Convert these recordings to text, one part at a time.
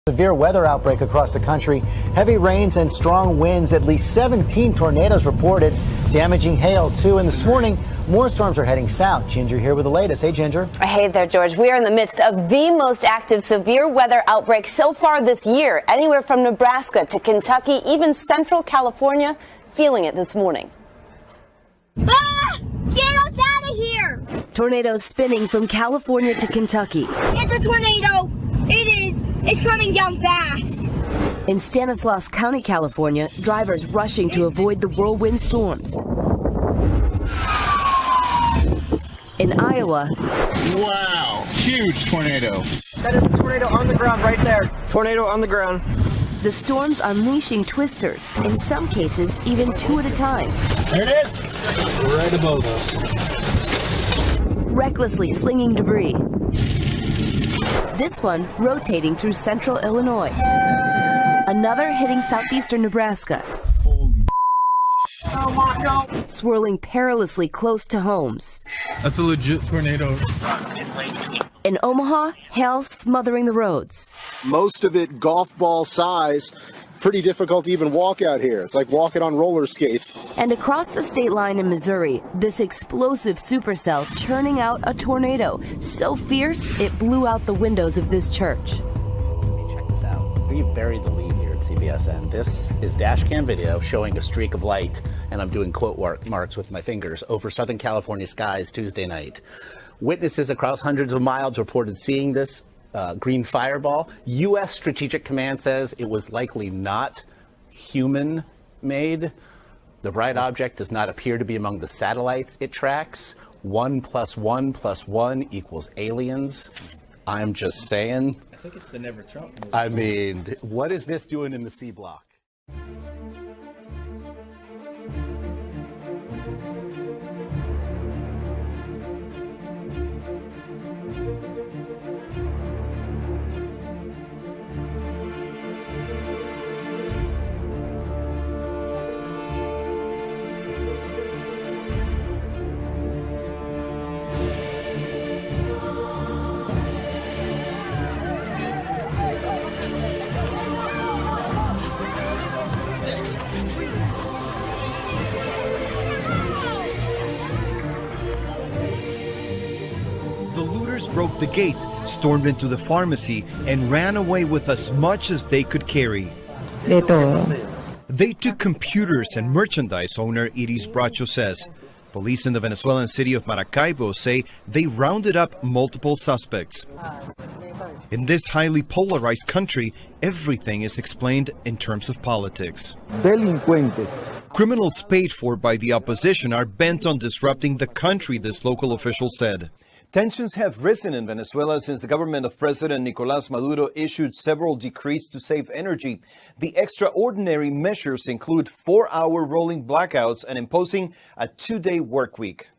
Severe weather outbreak across the country. Heavy rains and strong winds. At least 17 tornadoes reported, damaging hail too. And this morning, more storms are heading south. Ginger here with the latest. Hey, Ginger. Hey there, George. We are in the midst of the most active severe weather outbreak so far this year. Anywhere from Nebraska to Kentucky, even Central California, feeling it this morning. Ah! Get us out of here! Tornadoes spinning from California to Kentucky. It's a tornado! It is! It's coming down fast! In Stanislaus County, California, drivers rushing to avoid the whirlwind storms. In Iowa. Wow! Huge tornado. That is a tornado on the ground right there. Tornado on the ground. The storms unleashing twisters, in some cases even two at a time. There it is! Right above us. Recklessly slinging debris. This one rotating through central Illinois. Another hitting southeastern Nebraska. Holy oh my God. Swirling perilously close to homes. That's a legit tornado. In Omaha, hail smothering the roads. Most of it golf ball size. Pretty difficult to even walk out here. It's like walking on roller skates. And across the state line in Missouri, this explosive supercell churning out a tornado so fierce it blew out the windows of this church. Hey, check this out. We've buried the lead here at CBSN. This is dash cam video showing a streak of light, and I'm doing quote marks with my fingers, over Southern California skies Tuesday night. Witnesses across hundreds of miles reported seeing this green fireball. U.S. Strategic Command says it was likely not human-made. The bright object does not appear to be among the satellites it tracks. 1 + 1 + 1 = aliens. I'm just saying. I think it's the Never Trump movie. I mean, what is this doing in the C block? Broke the gate, stormed into the pharmacy, and ran away with as much as they could carry. De todo. They took computers and merchandise, owner Iris Bracho says. Police in the Venezuelan city of Maracaibo say they rounded up multiple suspects. In this highly polarized country, everything is explained in terms of politics. Delincuente. Criminals paid for by the opposition are bent on disrupting the country, this local official said. Tensions have risen in Venezuela since the government of President Nicolás Maduro issued several decrees to save energy. The extraordinary measures include 4-hour rolling blackouts and imposing a 2-day work week.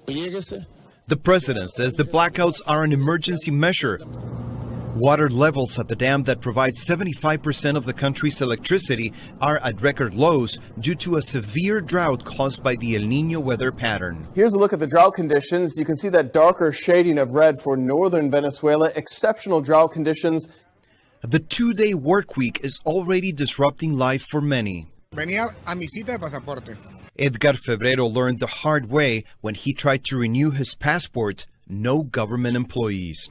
The president says the blackouts are an emergency measure. Water levels at the dam that provides 75% of the country's electricity are at record lows due to a severe drought caused by the El Niño weather pattern. Here's a look at the drought conditions. You can see that darker shading of red for northern Venezuela. Exceptional drought conditions. The 2-day work week is already disrupting life for many. Venía a mi cita de pasaporte. Edgar Febrero learned the hard way when he tried to renew his passport. No government employees.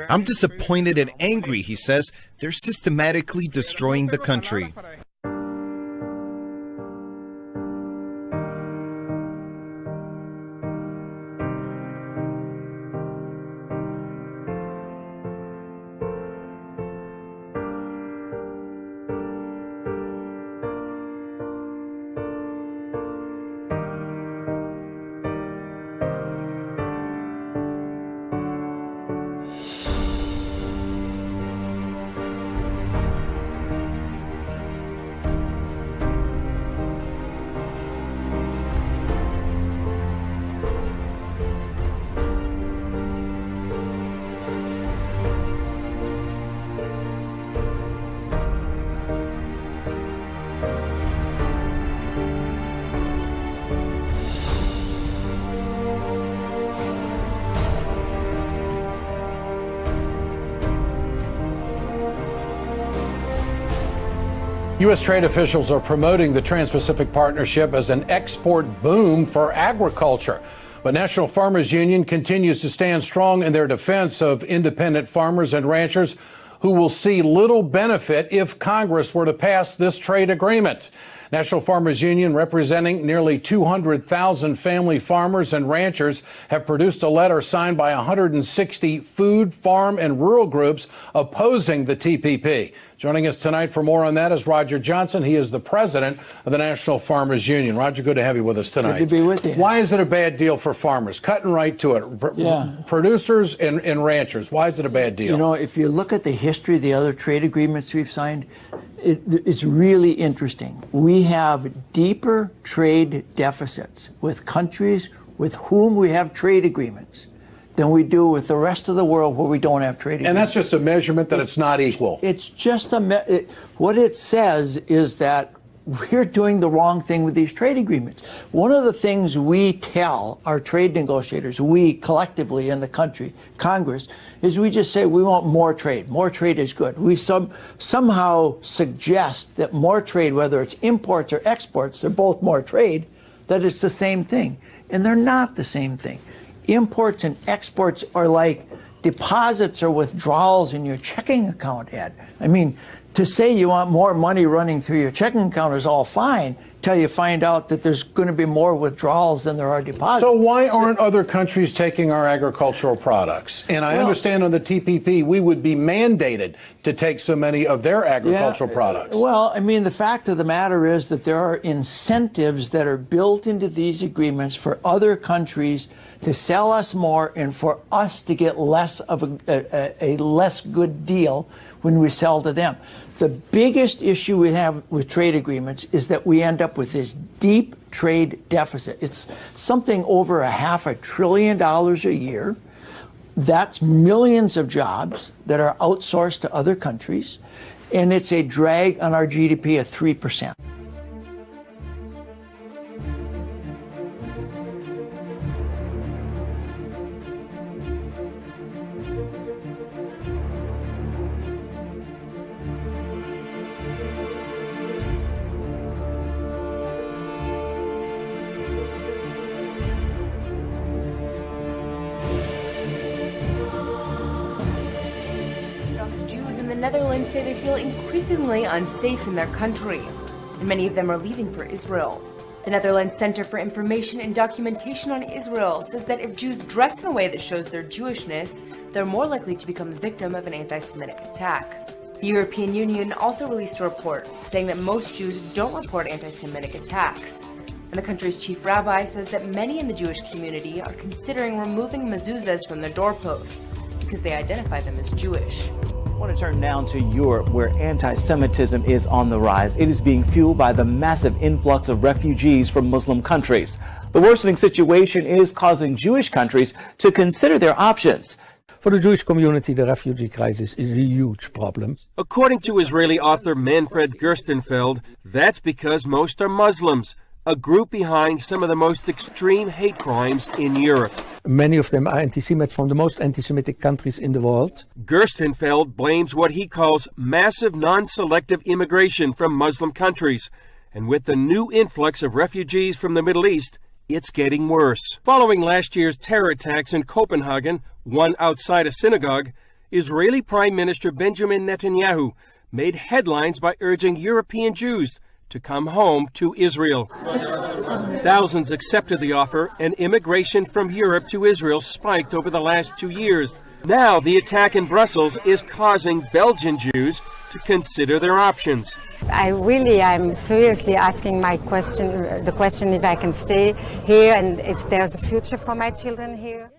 I'm disappointed and angry, he says. They're systematically destroying the country. U.S. trade officials are promoting the Trans-Pacific Partnership as an export boom for agriculture. But National Farmers Union continues to stand strong in their defense of independent farmers and ranchers who will see little benefit if Congress were to pass this trade agreement. National Farmers Union, representing nearly 200,000 family farmers and ranchers, have produced a letter signed by 160 food, farm, and rural groups opposing the TPP. Joining us tonight for more on that is Roger Johnson. He is the president of the National Farmers Union. Roger, good to have you with us tonight. Good to be with you. Why is it a bad deal for farmers? Cutting right to it. Producers and ranchers, why is it a bad deal? You know, if you look at the history of the other trade agreements we've signed, it's really interesting. We have deeper trade deficits with countries with whom we have trade agreements than we do with the rest of the world where we don't have trade agreements. And that's just a measurement that it's not equal. It's just what it says is that we're doing the wrong thing with these trade agreements. One of the things we tell our trade negotiators, we collectively in the country, Congress, is we just say we want more trade. More trade is good. We somehow suggest that more trade, whether it's imports or exports, they're both more trade, that it's the same thing. And they're not the same thing. Imports and exports are like deposits or withdrawals in your checking account, Ed. I mean, to say you want more money running through your checking account is all fine till you find out that there's going to be more withdrawals than there are deposits. So why aren't other countries taking our agricultural products? And I understand on the TPP we would be mandated to take so many of their agricultural products. Well, I mean, the fact of the matter is that there are incentives that are built into these agreements for other countries to sell us more and for us to get less of a less good deal when we sell to them. The biggest issue we have with trade agreements is that we end up with this deep trade deficit. It's something over $500 billion a year. That's millions of jobs that are outsourced to other countries, and it's a drag on our GDP of 3%. Jews in the Netherlands say they feel increasingly unsafe in their country, and many of them are leaving for Israel. The Netherlands Center for Information and Documentation on Israel says that if Jews dress in a way that shows their Jewishness, they're more likely to become the victim of an anti-Semitic attack. The European Union also released a report saying that most Jews don't report anti-Semitic attacks. And the country's chief rabbi says that many in the Jewish community are considering removing mezuzahs from their doorposts because they identify them as Jewish. I want to turn now to Europe, where anti-Semitism is on the rise. It is being fueled by the massive influx of refugees from Muslim countries. The worsening situation is causing Jewish countries to consider their options. For the Jewish community, the refugee crisis is a huge problem. According to Israeli author Manfred Gerstenfeld, that's because most are Muslims, a group behind some of the most extreme hate crimes in Europe. Many of them are anti-Semites from the most anti-Semitic countries in the world. Gerstenfeld blames what he calls massive non-selective immigration from Muslim countries. And with the new influx of refugees from the Middle East, it's getting worse. Following last year's terror attacks in Copenhagen, one outside a synagogue, Israeli Prime Minister Benjamin Netanyahu made headlines by urging European Jews to come home to Israel. Thousands accepted the offer, and immigration from Europe to Israel spiked over the last 2 years. Now the attack in Brussels is causing Belgian Jews to consider their options. I'm seriously asking the question if I can stay here and if there's a future for my children here.